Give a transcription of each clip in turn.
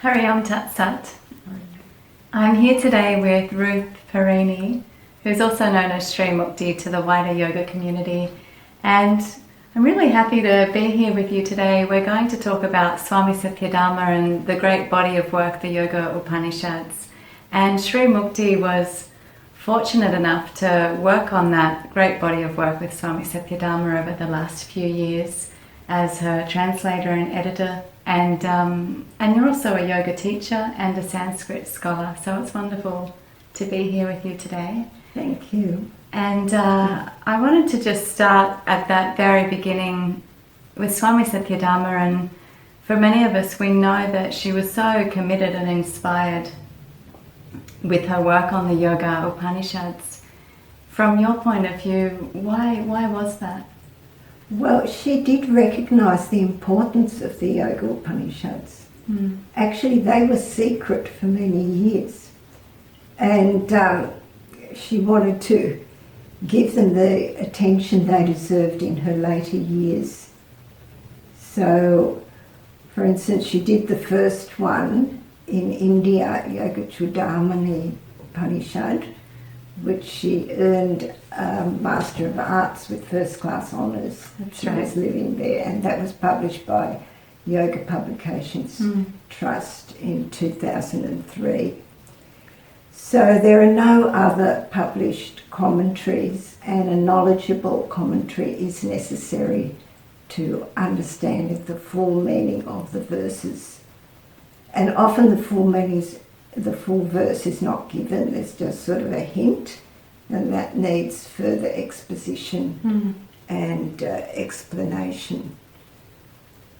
Hari Om Tat Sat. I'm here today with Ruth Perini, who's also known as Sri Mukti to the wider yoga community. And I'm really happy to be here with you today. We're going to talk about Swami Satyadharma and the great body of work, the Yoga Upanishads. And Sri Mukti was fortunate enough to work on that great body of work with Swami Satyadharma over the last few years as her translator and editor. And you're also a yoga teacher and a Sanskrit scholar, so it's wonderful to be here with you today. Thank you. And I wanted to just start at that very beginning with Swami Satyadharma, and for many of us we know that she was so committed and inspired with her work on the Yoga Upanishads. From your point of view, why was that? Well, she did recognise the importance of the Yoga Upanishads. Actually, they were secret for many years. And she wanted to give them the attention they deserved in her later years. So, for instance, she did the first one in India, Yoga Chudamani Upanishad, which she earned Master of Arts with first class honours. That's she right. was living there, and that was published by Yoga Publications Trust in 2003. So there are no other published commentaries, and a knowledgeable commentary is necessary to understand the full meaning of the verses. And often the full verse is not given, there's just sort of a hint, and that needs further exposition and explanation.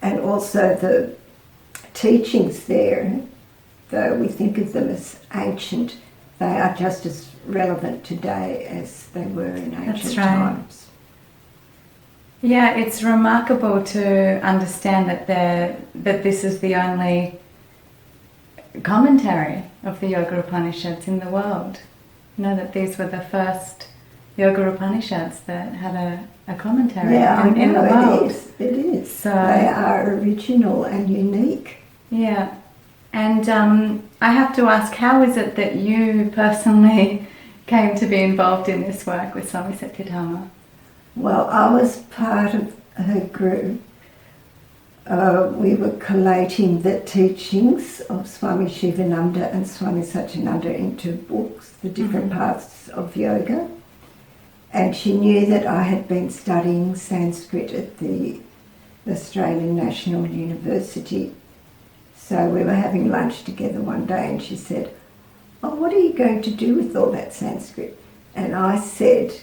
And also the teachings there, though we think of them as ancient, they are just as relevant today as they were in ancient times. Yeah, it's remarkable to understand that this is the only commentary of the Yoga Upanishads in the world. You know, that these were the first Yoga Upanishads that had a commentary in the world. It is. So, they are original and unique. Yeah. And I have to ask, how is it that you personally came to be involved in this work with Swami Satyadharma? Well, I was part of her group. We were collating the teachings of Swami Shivananda and Swami Satyananda into books, the different paths of yoga. And she knew that I had been studying Sanskrit at the Australian National University. So we were having lunch together one day, and she said, "Oh, what are you going to do with all that Sanskrit?" And I said,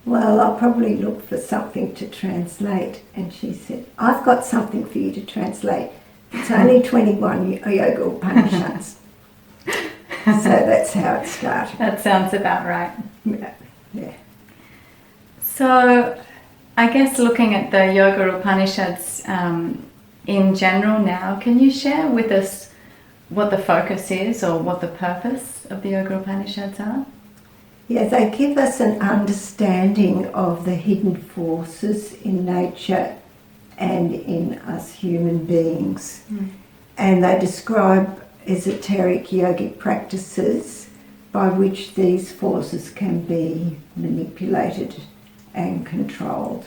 "Well, I'll probably look for something to translate." And she said, "I've got something for you to translate. It's only 21 Yoga Upanishads." So that's how it started. That sounds about right. Yeah. So, I guess looking at the Yoga Upanishads in general now, can you share with us what the focus is or what the purpose of the Yoga Upanishads are? Yeah, they give us an understanding of the hidden forces in nature and in us human beings. And they describe esoteric yogic practices by which these forces can be manipulated and controlled.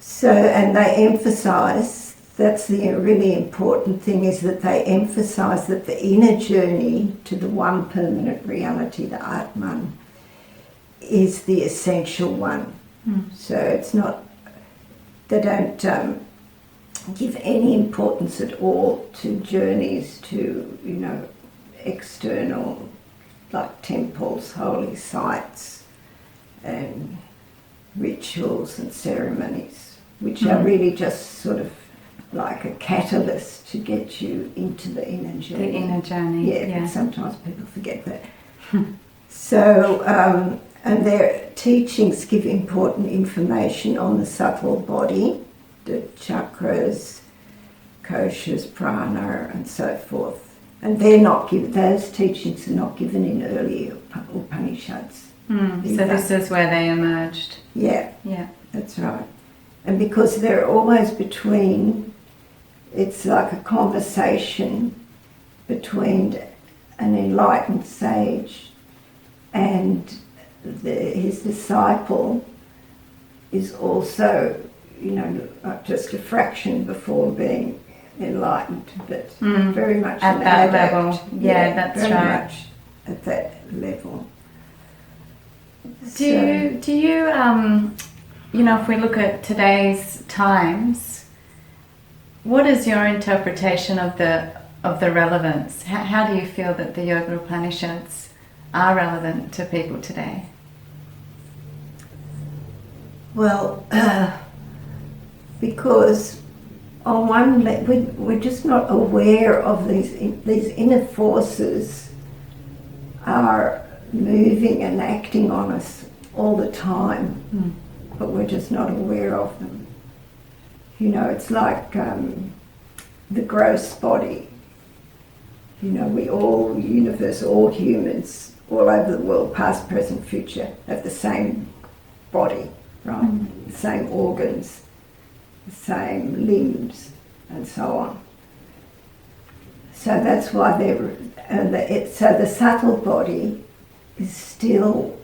So, and they emphasise, that's the really important thing, is that they emphasise that the inner journey to the one permanent reality, the Atman, is the essential one. So it's not, they don't give any importance at all to journeys to, external, like temples, holy sites, and rituals and ceremonies, which are really just sort of like a catalyst to get you into the inner journey. The inner journey. Yeah, but sometimes people forget that. So, and their teachings give important information on the subtle body, the chakras, koshas, prana, and so forth. And they're not given; those teachings are not given in early Upanishads. So this is where they emerged. Yeah, Yeah. that's right. And because they're always between it's like a conversation between an enlightened sage and his disciple is also, not just a fraction before being enlightened, but very much at an that adept. level. Yeah, that's very right. much at that level. Do you if we look at today's times, what is your interpretation of the relevance? How do you feel that the Yoga Upanishads are relevant to people today? Well, because on one level, we're just not aware of these inner forces are moving and acting on us all the time, but we're just not aware of them. It's like the gross body. We all, universe, all humans, all over the world, past, present, future, have the same body, right? The same organs, the same limbs, and so on. So that's why so the subtle body is still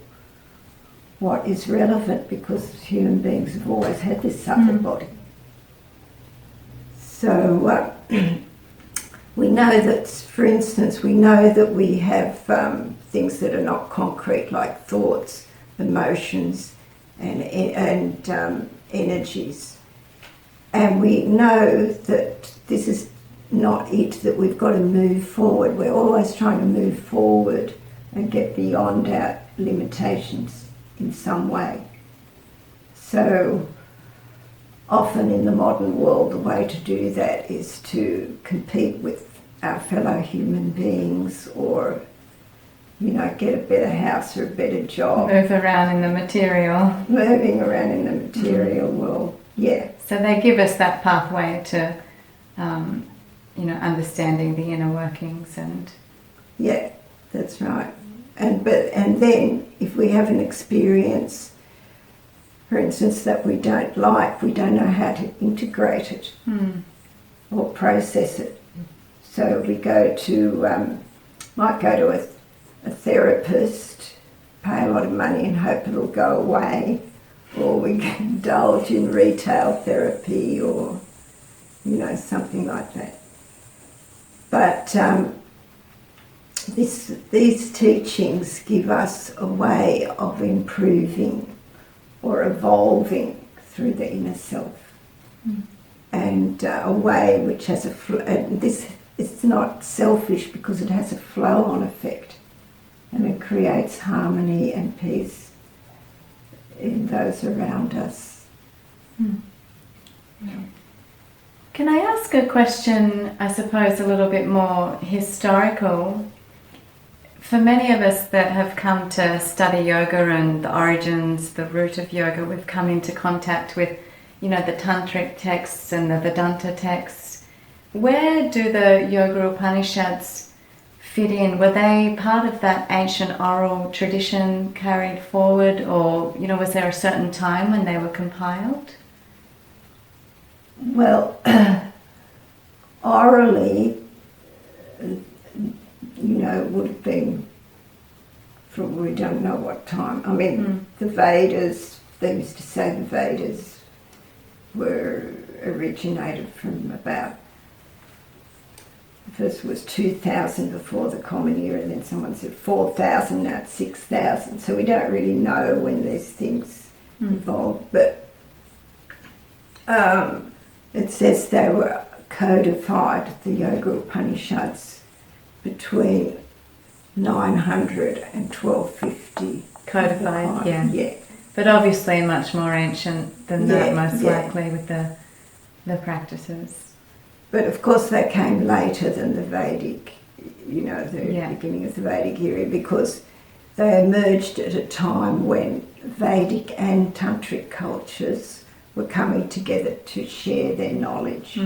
what is relevant, because human beings have always had this subtle body. So we know that, for instance, we have things that are not concrete, like thoughts, emotions, and energies. And we know that this is not it, that we've got to move forward. We're always trying to move forward and get beyond our limitations in some way. So often in the modern world, the way to do that is to compete with our fellow human beings, or get a better house or a better job. Move around in the material. Moving around in the material world, yeah. So they give us that pathway to, understanding the inner workings and. Yeah, that's right. And then if we have an experience, for instance, that we don't like, we don't know how to integrate it or process it. So we might go to a therapist, pay a lot of money and hope it'll go away, or we can indulge in retail therapy or, something like that. But these teachings give us a way of improving or evolving through the inner self, and a way which has it's not selfish, because it has a flow-on effect, and it creates harmony and peace in those around us. Yeah. Can I ask a question, I suppose, a little bit more historical? For many of us that have come to study yoga and the origins, the root of yoga, we've come into contact with, the tantric texts and the Vedanta texts. Where do the Yoga Upanishads fit in? Were they part of that ancient oral tradition carried forward, or, was there a certain time when they were compiled? Well, orally, would have been from, we don't know what time. I mean, the Vedas, they used to say the Vedas were originated from about, first was 2000 before the Common Era, and then someone said 4000, now it's 6000. So we don't really know when these things evolved, but it says they were codified, the Yoga Upanishads, between 900 and 1250. Codified, yeah. But obviously much more ancient than that, most likely, with the practices. But of course they came later than the Vedic, the beginning of the Vedic era, because they emerged at a time when Vedic and Tantric cultures were coming together to share their knowledge.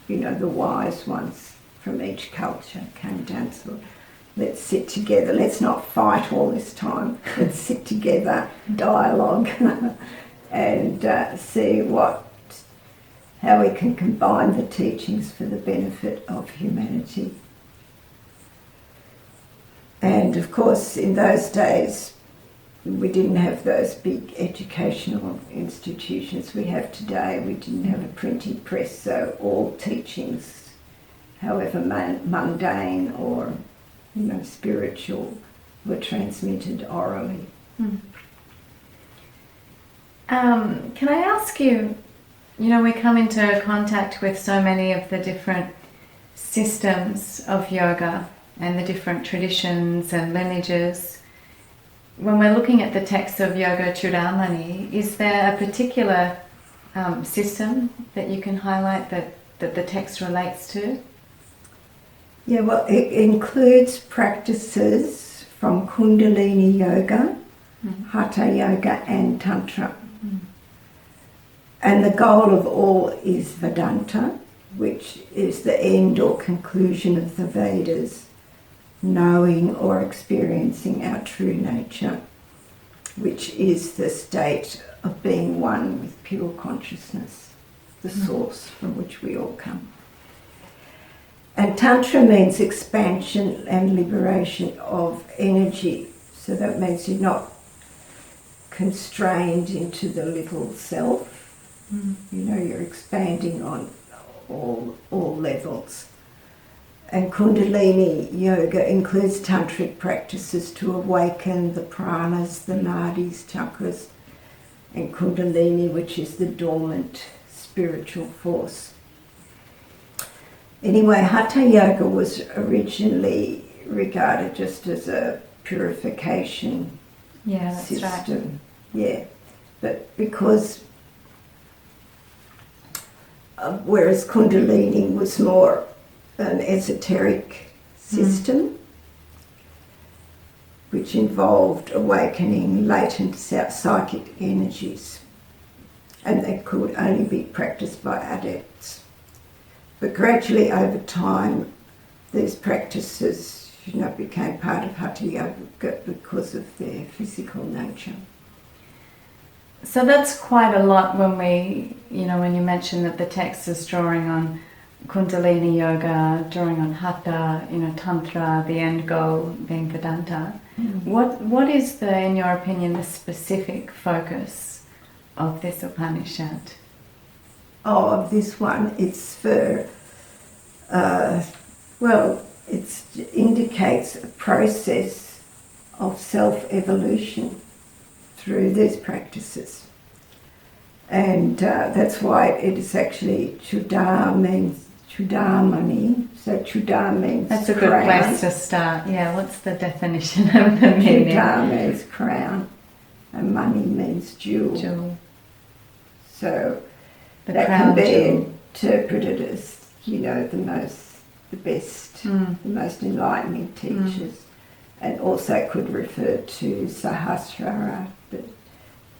The wise ones from each culture came down, so let's sit together, let's not fight all this time, let's sit together, dialogue, and see how we can combine the teachings for the benefit of humanity. And of course, in those days, we didn't have those big educational institutions we have today. We didn't have a printing press, so all teachings, however mundane or spiritual, were transmitted orally. Can I ask you, we come into contact with so many of the different systems of yoga and the different traditions and lineages. When we're looking at the text of Yoga Chudamani, is there a particular system that you can highlight that the text relates to? Yeah, well, it includes practices from Kundalini Yoga, Hatha Yoga and Tantra. And the goal of all is Vedanta, which is the end or conclusion of the Vedas, knowing or experiencing our true nature, which is the state of being one with pure consciousness, the source from which we all come. And Tantra means expansion and liberation of energy, so that means you're not constrained into the little self. You're expanding on all levels. And Kundalini Yoga includes tantric practices to awaken the pranas, the nadis, chakras, and Kundalini, which is the dormant spiritual force. Anyway, Hatha Yoga was originally regarded just as a purification system. Right. Yeah, but because whereas Kundalini was more an esoteric system, which involved awakening latent psychic energies, and they could only be practiced by adepts. But gradually over time, these practices became part of Hatha Yoga because of their physical nature. So that's quite a lot when when you mention that the text is drawing on Kundalini Yoga, drawing on Hatha, Tantra, the end goal being Vedanta. What is in your opinion, the specific focus of this Upanishad? Of this one, it's for, it indicates a process of self-evolution through these practices. And that's why it is actually Chudamani. So Chuda means That's a crown. good place to start. Yeah, what's the definition of the meaning? Chuda means crown, and mani means jewel. Jewel. So The that crown can be jewel. interpreted as, the best, the most enlightening teachers. And also could refer to Sahasrara,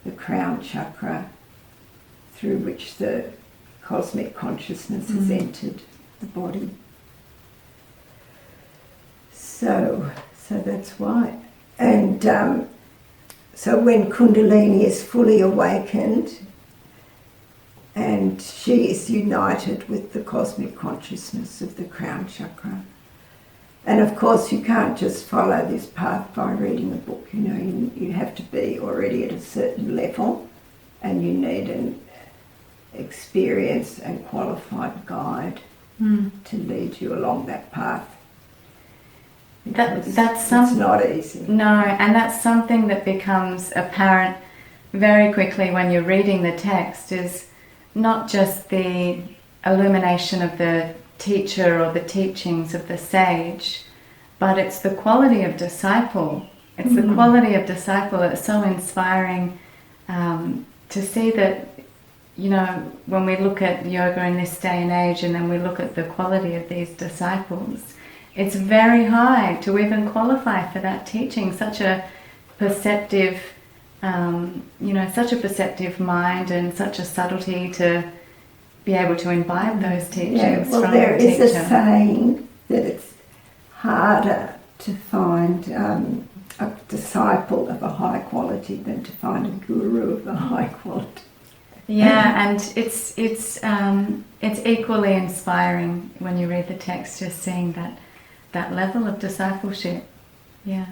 the crown chakra, through which the cosmic consciousness has entered the body. So that's why. And so when Kundalini is fully awakened and she is united with the cosmic consciousness of the crown chakra. And of course you can't just follow this path by reading a book, you have to be already at a certain level and you need an experienced and qualified guide to lead you along that path. It's not easy. No, and that's something that becomes apparent very quickly when you're reading the text, is not just the illumination of the teacher or the teachings of the sage, but it's the quality of disciple. It's the quality of disciple that's so inspiring to see that, when we look at yoga in this day and age and then we look at the quality of these disciples, it's very high to even qualify for that teaching. Such a perceptive, such a perceptive mind and such a subtlety to be able to imbibe those teachings. Yeah, well, from there the is a teacher. saying that it's harder to find a disciple of a high quality than to find a guru of a high quality. Yeah, and it's equally inspiring when you read the text, just seeing that level of discipleship. Yeah.